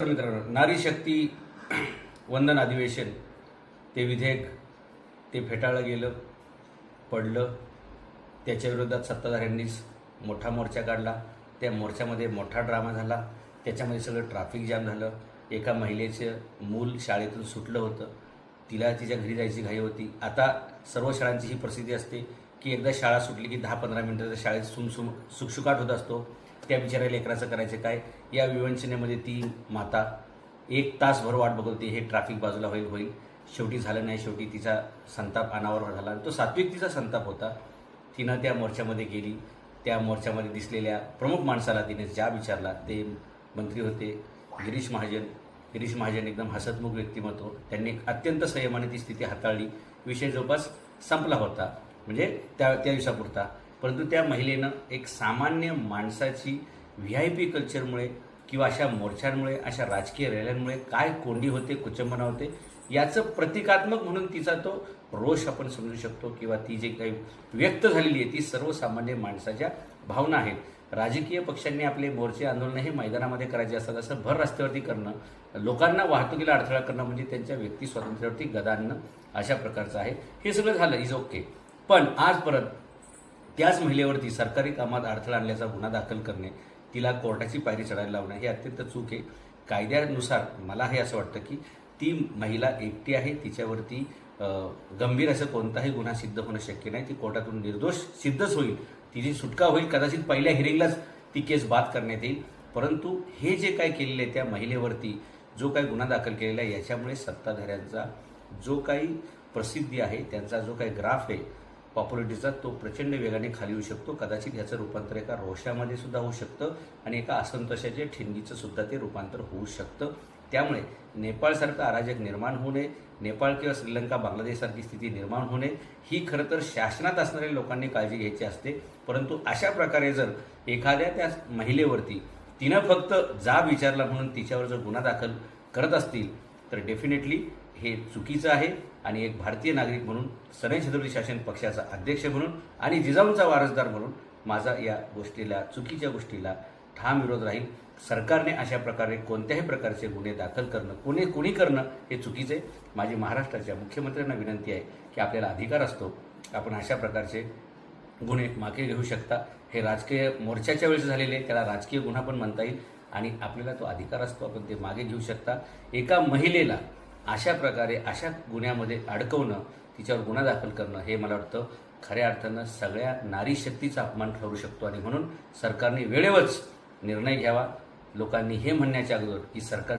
मित्रांनो, नारी शक्ती वंदन अधिवेशन ते विधेयक ते फेटाळलं गेलं, पडलं. त्याच्या विरोधात सत्ताधाऱ्यांनीच मोठा मोर्चा काढला. त्या मोर्चामध्ये मोठा ड्रामा झाला. त्याच्यामध्ये सगळं ट्रॅफिक जाम झालं. एका महिलेचं मूल शाळेतून सुटलं होतं. तिला तिच्या घरी जायची घाई होती. आता सर्व शाळांची ही परिस्थिती असते की एकदा शाळा सुटली की 10-15 मिनिटाच्या शाळेत सुकसुकाट होत असतो. त्या बिचाऱ्या लेकराचं करायचं काय? या विवंचनेमध्ये ती माता 1 तासभर वाट बघत होती, हे ट्रॅफिक बाजूला होईल. शेवटी झालं नाही. शेवटी तिचा संताप अनावर झाला. तो सात्विक तिचा संताप होता. तिनं त्या मोर्चामध्ये गेली. त्या मोर्चामध्ये दिसलेल्या प्रमुख माणसाला तिने जाब विचारला. ते मंत्री होते गिरीश महाजन. गिरीश महाजन एकदम हसतमुख व्यक्तिमत्व. त्यांनी अत्यंत संयमाने ती स्थिती हाताळली. विषय जवळपास संपला होता, म्हणजे त्या दिवसापुरता. परंतु त्या महिलेनं एक सामान्य माणसाची VIP कल्चरमुळे किंवा अशा मोर्चांमुळे, अशा राजकीय रॅल्यांमुळे काय कोंडी होते, कुचंबना होते, याचं प्रतिकात्मक म्हणून तिचा तो रोष आपण समजू शकतो. किंवा ती जे काही व्यक्त झालेली आहे ती सर्वसामान्य माणसाच्या भावना आहेत. राजकीय पक्षांनी आपले मोर्चे आंदोलन हे मैदानामध्ये करायचे असतात. असं भर रस्त्यावरती करणं, लोकांना वाहतुकीला अडथळा करणं म्हणजे त्यांच्या व्यक्ती स्वातंत्र्यावरती गदा आणणं अशा प्रकारचं आहे. हे सगळं झालं, इज ओके. पण आज परत त्याच महिलेवरती सरकारी कामात अडथळा आणल्याचा गुन्हा दाखल करणे, तिला कोर्टाची पायरी चढायला लावणं हे अत्यंत चूक आहे. कायद्यानुसार मला हे असं वाटतं की ती महिला एकटी आहे. तिच्यावरती गंभीर असं कोणताही गुन्हा सिद्ध होणं शक्य नाही. ती कोर्टातून निर्दोष सिद्धच होईल. तिची सुटका होईल. कदाचित पहिल्या हिअरिंगलाच ती केस बाद करण्यात येईल. परंतु हे जे काय केलेलं आहे त्या महिलेवरती जो काही गुन्हा दाखल केलेला आहे, याच्यामुळे सत्ताधाऱ्यांचा जो काही प्रसिद्धी आहे, त्यांचा जो काही ग्राफ आहे पॉप्युलरिटीचा, तो प्रचंड वेगाने खाली येऊ शकतो. कदाचित याचं रूपांतर एका रोषामध्ये सुद्धा होऊ शकतं आणि एका असंतोषाच्या ठिणगीचं सुद्धा ते रूपांतर होऊ शकतं. त्यामुळे नेपाळसारखं अराजक निर्माण होऊ नये, नेपाळ किंवा श्रीलंका, बांगलादेशसारखी स्थिती निर्माण होऊ नये, ही खरं तर शासनात असणाऱ्या लोकांनी काळजी घ्यायची असते. परंतु अशा प्रकारे जर एखाद्या त्या महिलेवरती तिनं फक्त जाब विचारला म्हणून तिच्यावर जर गुन्हा दाखल करत असतील तर डेफिनेटली हे चुकीचं आहे. आणि एक भारतीय नागरिक म्हणून, सनई छत्रपती शासन पक्षाचा अध्यक्ष म्हणून आणि जिजाऊंचा वारसदार म्हणून माझा या गोष्टीला, चुकीच्या गोष्टीला ठाम विरोध राहील. सरकारने अशा प्रकारे कोणत्याही प्रकारचे गुन्हे दाखल करणं, कुणी करणं हे चुकीचं आहे. माझी महाराष्ट्राच्या मुख्यमंत्र्यांना विनंती आहे की आपल्याला अधिकार असतो, आपण अशा प्रकारचे गुन्हे मागे घेऊ शकता. हे राजकीय मोर्चाच्या वेळेस झालेले, त्याला राजकीय गुन्हा पण म्हणता येईल आणि आपल्याला तो अधिकार असतो, आपण ते मागे घेऊ शकता. एका महिलेला अशा प्रकारे अशा गुन्ह्यामध्ये अडकवणं, तिच्यावर गुन्हा दाखल करणं, हे मला वाटतं खऱ्या अर्थानं सगळ्या नारी शक्तीचा अपमान ठरू शकतो. आणि म्हणून सरकारने वेळेवरच निर्णय घ्यावा. लोकांनी हे म्हणण्याच्या अगोदर की सरकार